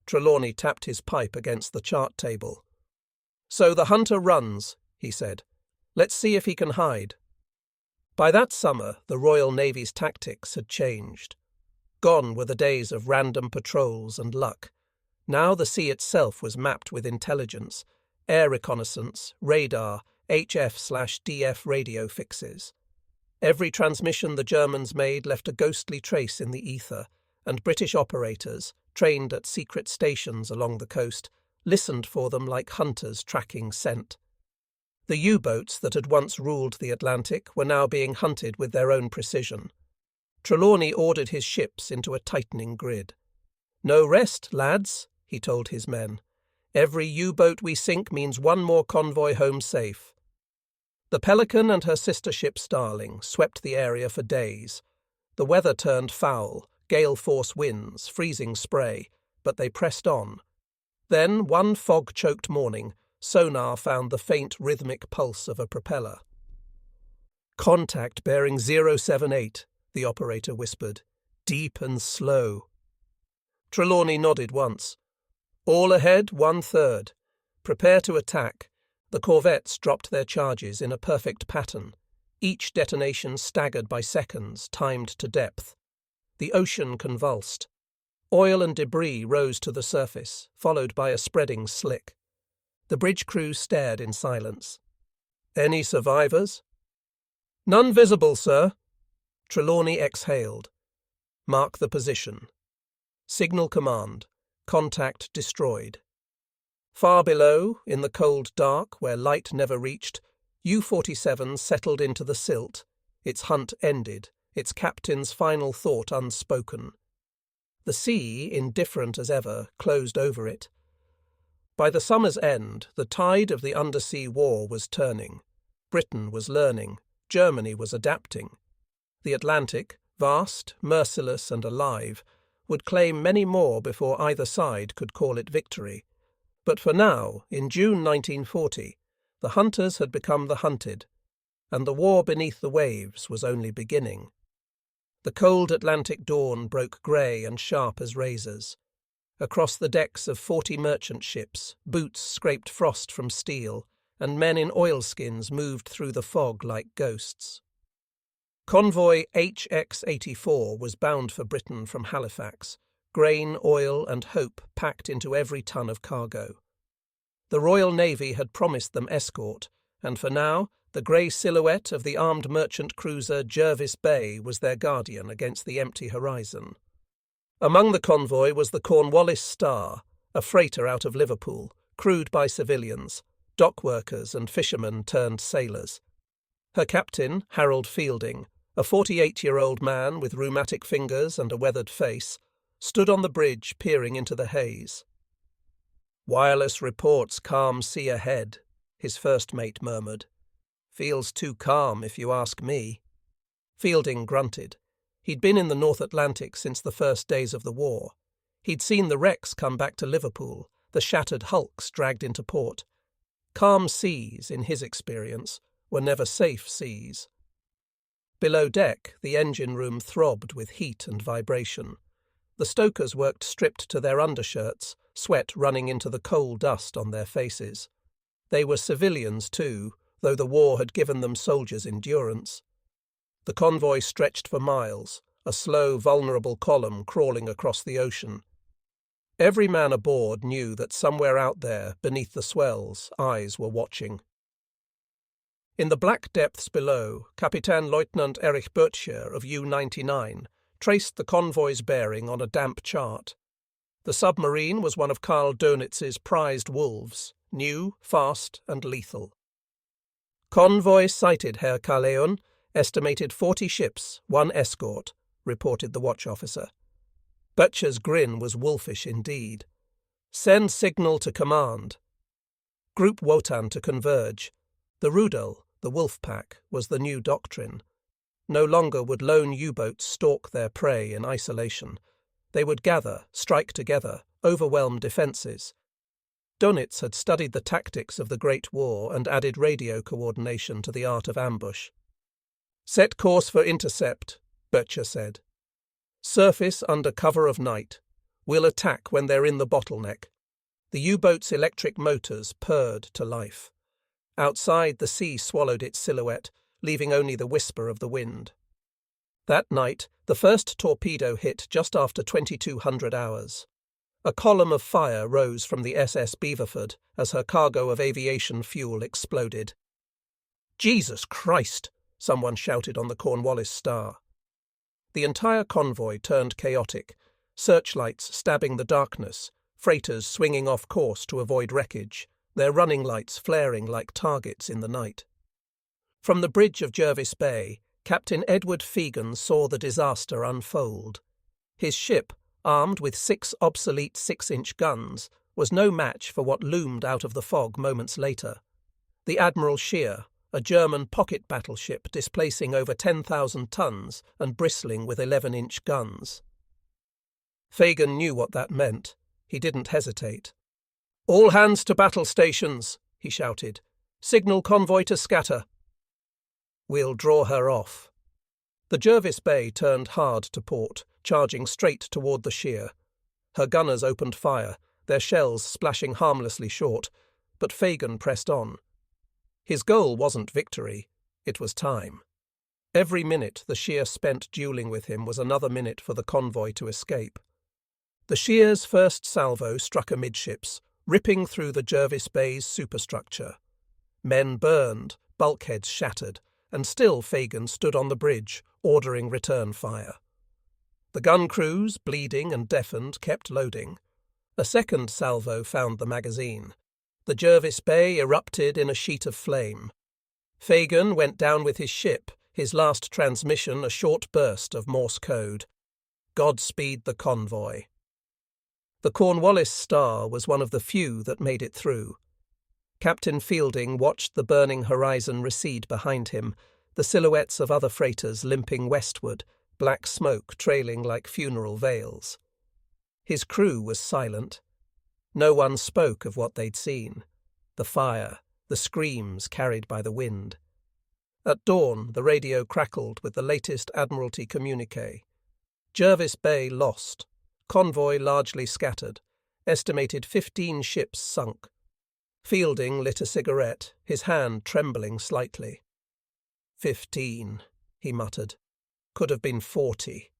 Trelawney tapped his pipe against the chart table. "So the hunter runs," he said. "Let's see if he can hide." By that summer, the Royal Navy's tactics had changed. Gone were the days of random patrols and luck. Now the sea itself was mapped with intelligence, air reconnaissance, radar, HF/DF radio fixes. Every transmission the Germans made left a ghostly trace in the ether, and British operators, trained at secret stations along the coast, listened for them like hunters tracking scent. The U-boats that had once ruled the Atlantic were now being hunted with their own precision. Trelawney ordered his ships into a tightening grid. "No rest, lads," he told his men. "Every U-boat we sink means one more convoy home safe." The Pelican and her sister ship Starling swept the area for days. The weather turned foul, gale-force winds, freezing spray, but they pressed on. Then, one fog-choked morning, sonar found the faint rhythmic pulse of a propeller. "Contact bearing 078, the operator whispered. "Deep and slow." Trelawney nodded once. "All ahead, 1/3. Prepare to attack." The corvettes dropped their charges in a perfect pattern, each detonation staggered by seconds, timed to depth. The ocean convulsed. Oil and debris rose to the surface, followed by a spreading slick. The bridge crew stared in silence. "Any survivors?" "None visible, sir." Trelawney exhaled. "Mark the position." Signal command. Contact destroyed. Far below, in the cold dark where light never reached, U-47 settled into the silt, its hunt ended, its captain's final thought unspoken. The sea, indifferent as ever, closed over it. By the summer's end, the tide of the undersea war was turning. Britain was learning. Germany was adapting. The Atlantic, vast, merciless and alive, would claim many more before either side could call it victory. But for now, in June 1940, the hunters had become the hunted, and the war beneath the waves was only beginning. The cold Atlantic dawn broke grey and sharp as razors. Across the decks of 40 merchant ships, boots scraped frost from steel, and men in oilskins moved through the fog like ghosts. Convoy HX-84 was bound for Britain from Halifax, grain, oil and hope packed into every ton of cargo. The Royal Navy had promised them escort, and for now the grey silhouette of the armed merchant cruiser Jervis Bay was their guardian against the empty horizon. Among the convoy was the Cornwallis Star, a freighter out of Liverpool, crewed by civilians, dock workers and fishermen turned sailors. Her captain, Harold Fielding, a 48-year-old man with rheumatic fingers and a weathered face, stood on the bridge peering into the haze. "Wireless reports calm sea ahead," his first mate murmured. "Feels too calm, if you ask me." Fielding grunted. He'd been in the North Atlantic since the first days of the war. He'd seen the wrecks come back to Liverpool, the shattered hulks dragged into port. Calm seas, in his experience, were never safe seas. Below deck, the engine room throbbed with heat and vibration. The stokers worked stripped to their undershirts, sweat running into the coal dust on their faces. They were civilians too, though the war had given them soldiers' endurance. The convoy stretched for miles, a slow, vulnerable column crawling across the ocean. Every man aboard knew that somewhere out there, beneath the swells, eyes were watching. In the black depths below, Kapitän-Leutnant Erich Böttcher of U-99 traced the convoy's bearing on a damp chart. The submarine was one of Karl Dönitz's prized wolves, new, fast, and lethal. "Convoy sighted, Herr Carleon. Estimated 40 ships, 1 escort," reported the watch officer. Böttcher's grin was wolfish indeed. "Send signal to command." Group Wotan to converge. The Rudel, the wolf pack, was the new doctrine. No longer would lone U-boats stalk their prey in isolation. They would gather, strike together, overwhelm defences. Dönitz had studied the tactics of the Great War and added radio coordination to the art of ambush. "Set course for intercept," Böttcher said. "Surface under cover of night. We'll attack when they're in the bottleneck." The U-boat's electric motors purred to life. Outside, the sea swallowed its silhouette, leaving only the whisper of the wind. That night, the first torpedo hit just after 2200 hours. A column of fire rose from the SS Beaverford as her cargo of aviation fuel exploded. "Jesus Christ!" someone shouted on the Cornwallis Star. The entire convoy turned chaotic, searchlights stabbing the darkness, freighters swinging off course to avoid wreckage, their running lights flaring like targets in the night. From the bridge of Jervis Bay, Captain Edward Fegan saw the disaster unfold. His ship, armed with 6 obsolete 6-inch guns, was no match for what loomed out of the fog moments later. The Admiral Scheer, a German pocket battleship displacing over 10,000 tons and bristling with 11-inch guns. Fegan knew what that meant. He didn't hesitate. "All hands to battle stations," he shouted. "Signal convoy to scatter." "We'll draw her off." The Jervis Bay turned hard to port, charging straight toward the Scheer. Her gunners opened fire, their shells splashing harmlessly short, but Fegan pressed on. His goal wasn't victory, it was time. Every minute the Scheer spent duelling with him was another minute for the convoy to escape. The Scheer's first salvo struck amidships, ripping through the Jervis Bay's superstructure. Men burned, bulkheads shattered, and still Fegan stood on the bridge, ordering return fire. The gun crews, bleeding and deafened, kept loading. A second salvo found the magazine. The Jervis Bay erupted in a sheet of flame. Fegan went down with his ship, his last transmission a short burst of Morse code. Godspeed the convoy. The Cornwallis Star was one of the few that made it through. Captain Fielding watched the burning horizon recede behind him, the silhouettes of other freighters limping westward, black smoke trailing like funeral veils. His crew was silent. No one spoke of what they'd seen. The fire, the screams carried by the wind. At dawn, the radio crackled with the latest Admiralty communique. Jervis Bay lost. Convoy largely scattered. Estimated 15 ships sunk. Fielding lit a cigarette, his hand trembling slightly. 15, he muttered. Could have been 40.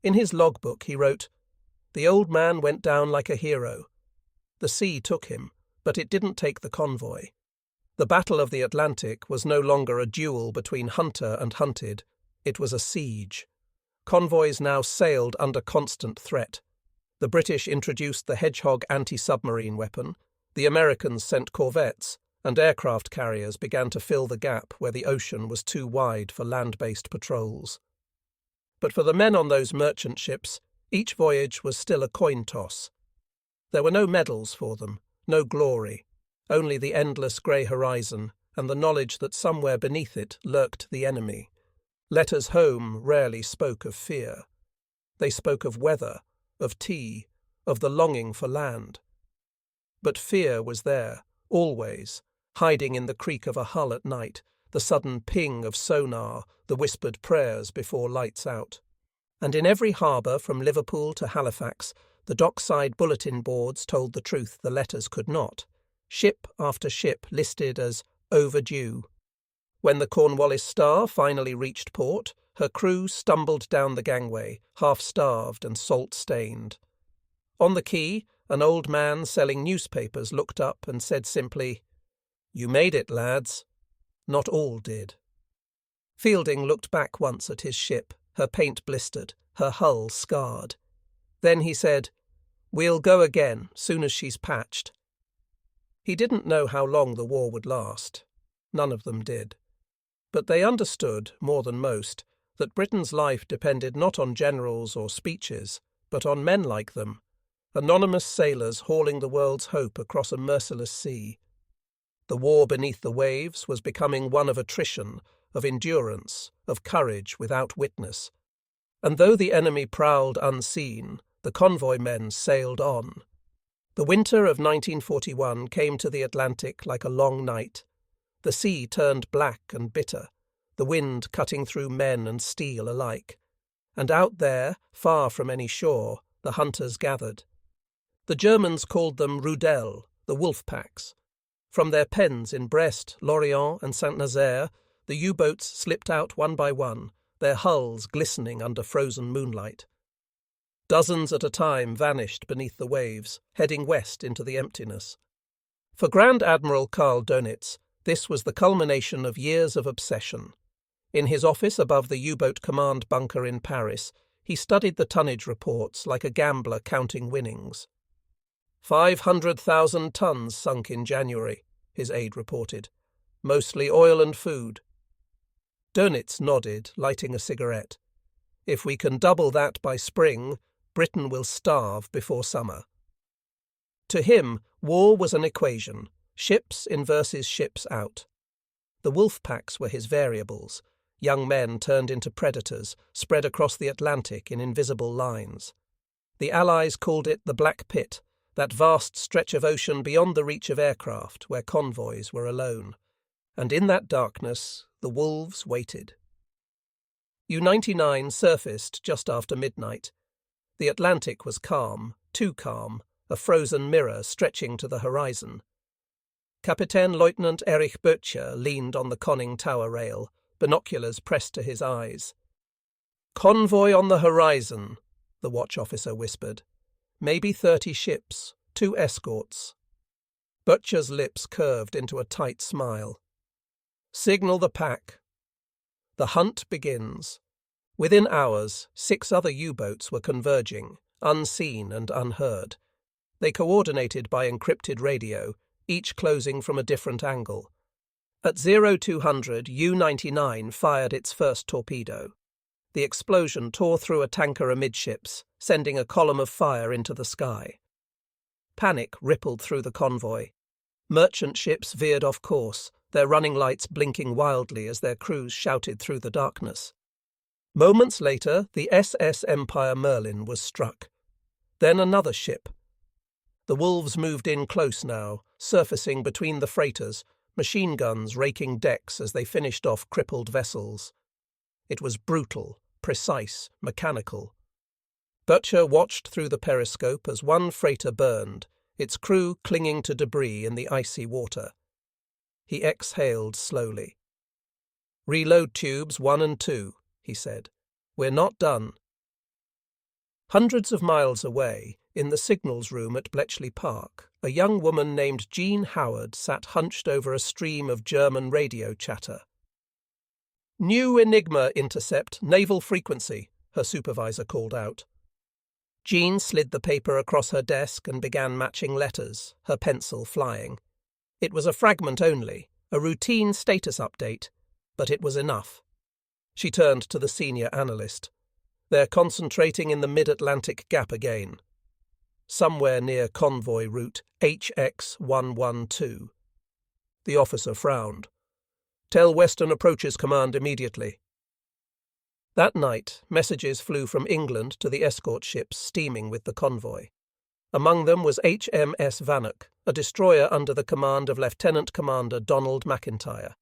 In his logbook he wrote, "The old man went down like a hero. The sea took him, but it didn't take the convoy. The Battle of the Atlantic was no longer a duel between hunter and hunted. It was a siege. Convoys now sailed under constant threat. The British introduced the Hedgehog anti-submarine weapon, the Americans sent corvettes, and aircraft carriers began to fill the gap where the ocean was too wide for land-based patrols. But for the men on those merchant ships, each voyage was still a coin toss. There were no medals for them, no glory, only the endless grey horizon and the knowledge that somewhere beneath it lurked the enemy. Letters home rarely spoke of fear. They spoke of weather, of tea, of the longing for land. But fear was there, always, hiding in the creak of a hull at night, the sudden ping of sonar, the whispered prayers before lights out. And in every harbour from Liverpool to Halifax, the dockside bulletin boards told the truth the letters could not. Ship after ship listed as Overdue. When the Cornwallis Star finally reached port, her crew stumbled down the gangway, half-starved and salt-stained. On the quay, an old man selling newspapers looked up and said simply, "You made it, lads." Not all did. Fielding looked back once at his ship, her paint blistered, her hull scarred. Then he said, "We'll go again, soon as she's patched." He didn't know how long the war would last. None of them did. But they understood, more than most, that Britain's life depended not on generals or speeches, but on men like them, anonymous sailors hauling the world's hope across a merciless sea. The war beneath the waves was becoming one of attrition, of endurance, of courage without witness. And though the enemy prowled unseen, the convoy men sailed on. The winter of 1941 came to the Atlantic like a long night. The sea turned black and bitter, the wind cutting through men and steel alike. And out there, far from any shore, the hunters gathered. The Germans called them Rudel, the wolf packs. From their pens in Brest, Lorient and Saint-Nazaire, the U-boats slipped out one by one, their hulls glistening under frozen moonlight. Dozens at a time vanished beneath the waves, heading west into the emptiness. For Grand Admiral Karl Dönitz, this was the culmination of years of obsession. In his office above the U-boat command bunker in Paris, he studied the tonnage reports like a gambler counting winnings. 500,000 tons sunk in January, his aide reported, mostly oil and food. Dönitz nodded, lighting a cigarette. If we can double that by spring, Britain will starve before summer. To him, war was an equation, ships in versus ships out. The wolf packs were his variables, young men turned into predators, spread across the Atlantic in invisible lines. The Allies called it the Black Pit, that vast stretch of ocean beyond the reach of aircraft where convoys were alone. And in that darkness, the wolves waited. U-99 surfaced just after midnight. The Atlantic was calm, too calm, a frozen mirror stretching to the horizon. Kapitän Lieutenant Erich Böttcher leaned on the conning tower rail, binoculars pressed to his eyes. "Convoy on the horizon," the watch officer whispered. "Maybe 30 ships, 2 escorts." Böttcher's lips curved into a tight smile. "Signal the pack." The hunt begins. Within hours, 6 other U-boats were converging, unseen and unheard. They coordinated by encrypted radio, each closing from a different angle. At 0200, U-99 fired its first torpedo. The explosion tore through a tanker amidships, sending a column of fire into the sky. Panic rippled through the convoy. Merchant ships veered off course, their running lights blinking wildly as their crews shouted through the darkness. Moments later, the SS Empire Merlin was struck. Then another ship. The wolves moved in close now, surfacing between the freighters, machine guns raking decks as they finished off crippled vessels. It was brutal, precise, mechanical. Böttcher watched through the periscope as one freighter burned, its crew clinging to debris in the icy water. He exhaled slowly. "Reload tubes 1 and 2, he said. "We're not done." Hundreds of miles away, in the signals room at Bletchley Park, a young woman named Jean Howard sat hunched over a stream of German radio chatter. "New Enigma intercept, naval frequency," her supervisor called out. Jean slid the paper across her desk and began matching letters, her pencil flying. It was a fragment only, a routine status update, but it was enough. She turned to the senior analyst. "They're concentrating in the mid-Atlantic gap again. Somewhere near convoy route HX-112. The officer frowned. "Tell Western Approaches Command immediately." That night, messages flew from England to the escort ships steaming with the convoy. Among them was HMS Vannock, a destroyer under the command of Lieutenant Commander Donald McIntyre.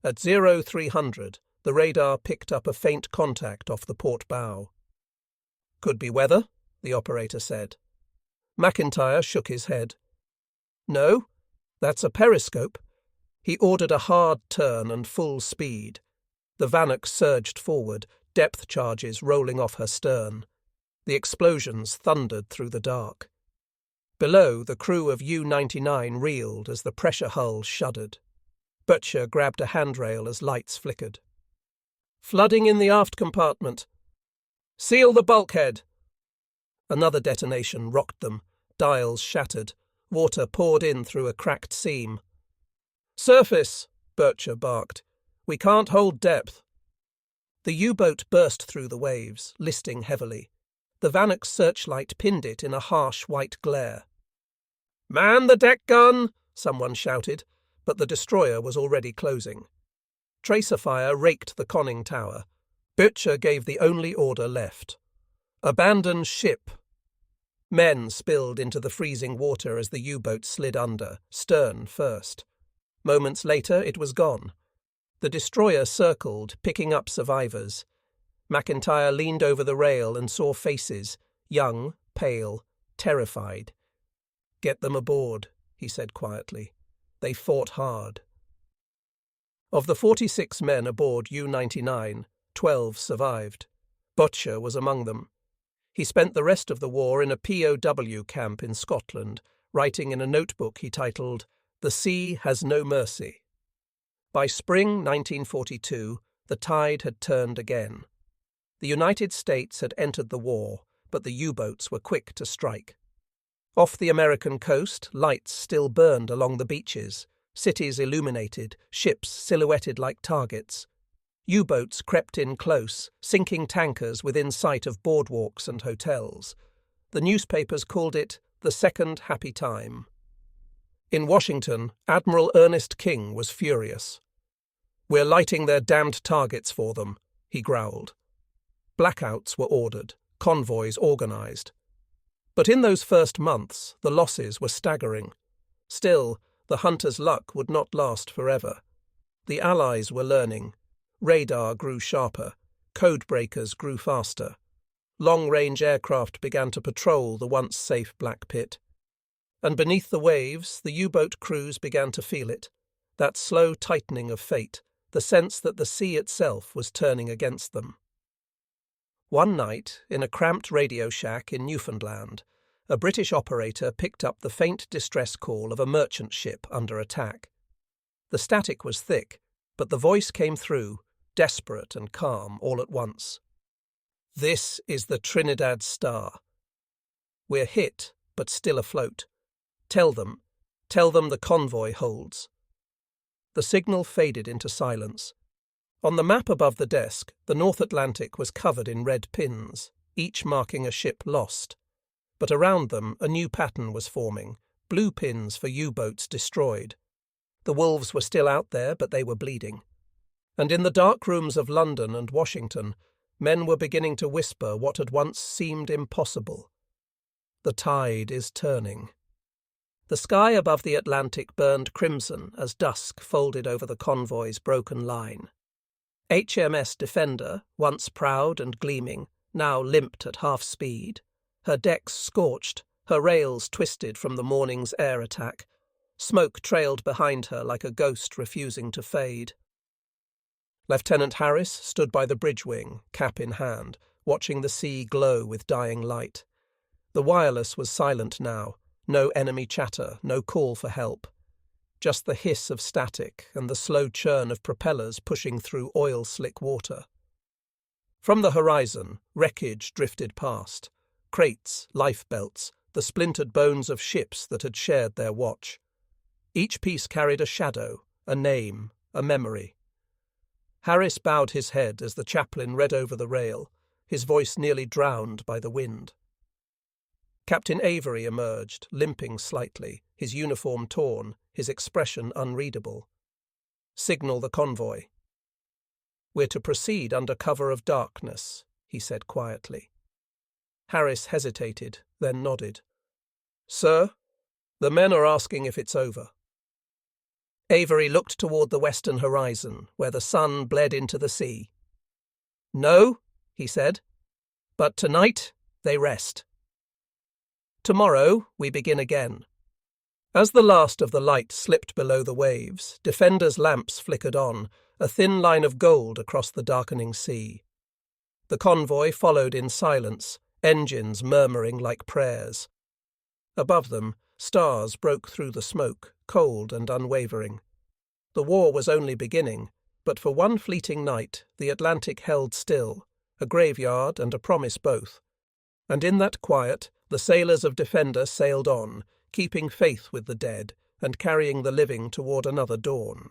At 0300, the radar picked up a faint contact off the port bow. "Could be weather," the operator said. McIntyre shook his head. "No, that's a periscope. He ordered a hard turn and full speed. The Vannock surged forward, depth charges rolling off her stern. The explosions thundered through the dark. Below, the crew of U-99 reeled as the pressure hull shuddered. Butcher grabbed a handrail as lights flickered. "Flooding in the aft compartment. Seal the bulkhead." Another detonation rocked them. Dials shattered. Water poured in through a cracked seam. "Surface," Butcher barked. "We can't hold depth." The U-boat burst through the waves, listing heavily. The Vannock's searchlight pinned it in a harsh white glare. "Man the deck gun!" someone shouted, but the destroyer was already closing. Tracer fire raked the conning tower. Butcher gave the only order left. "Abandon ship." Men spilled into the freezing water as the U-boat slid under, stern first. Moments later it was gone. The destroyer circled, picking up survivors. McIntyre leaned over the rail and saw faces, young, pale, terrified. "Get them aboard," he said quietly. They fought hard. Of the 46 men aboard U-99, 12 survived. Butcher was among them. He spent the rest of the war in a POW camp in Scotland, writing in a notebook he titled, "The Sea Has No Mercy." By spring 1942, the tide had turned again. The United States had entered the war, but the U-boats were quick to strike. Off the American coast, lights still burned along the beaches, cities illuminated, ships silhouetted like targets. U-boats crept in close, sinking tankers within sight of boardwalks and hotels. The newspapers called it the second happy time. In Washington, Admiral Ernest King was furious. "We're lighting their damned targets for them," he growled. Blackouts were ordered, convoys organized. But in those first months, the losses were staggering. Still, the hunter's luck would not last forever. The Allies were learning. Radar grew sharper. Code breakers grew faster. Long-range aircraft began to patrol the once safe Black Pit. And beneath the waves, the U-boat crews began to feel it, that slow tightening of fate, the sense that the sea itself was turning against them. One night, in a cramped radio shack in Newfoundland, a British operator picked up the faint distress call of a merchant ship under attack. The static was thick, but the voice came through, desperate and calm all at once. "This is the Trinidad Star. We're hit, but still afloat. Tell them the convoy holds." The signal faded into silence. On the map above the desk, the North Atlantic was covered in red pins, each marking a ship lost. But around them a new pattern was forming, blue pins for U-boats destroyed. The wolves were still out there, but they were bleeding. And in the dark rooms of London and Washington, men were beginning to whisper what had once seemed impossible. The tide is turning. The sky above the Atlantic burned crimson as dusk folded over the convoy's broken line. HMS Defender, once proud and gleaming, now limped at half speed. Her decks scorched, her rails twisted from the morning's air attack. Smoke trailed behind her like a ghost refusing to fade. Lieutenant Harris stood by the bridge wing, cap in hand, watching the sea glow with dying light. The wireless was silent now, no enemy chatter, no call for help. Just the hiss of static and the slow churn of propellers pushing through oil-slick water. From the horizon, wreckage drifted past. Crates, lifebelts, the splintered bones of ships that had shared their watch. Each piece carried a shadow, a name, a memory. Harris bowed his head as the chaplain read over the rail, his voice nearly drowned by the wind. Captain Avery emerged, limping slightly, his uniform torn, his expression unreadable. "Signal the convoy." "We're to proceed under cover of darkness," he said quietly. Harris hesitated, then nodded. "Sir, the men are asking if it's over." Avery looked toward the western horizon, where the sun bled into the sea. "No," he said, "but tonight they rest. Tomorrow we begin again. As the last of the light slipped below the waves, Defender's lamps flickered on, a thin line of gold across the darkening sea. The convoy followed in silence, engines murmuring like prayers. Above them, stars broke through the smoke, cold and unwavering. The war was only beginning, but for one fleeting night the Atlantic held still, a graveyard and a promise both. And in that quiet, the sailors of Defender sailed on, keeping faith with the dead and carrying the living toward another dawn.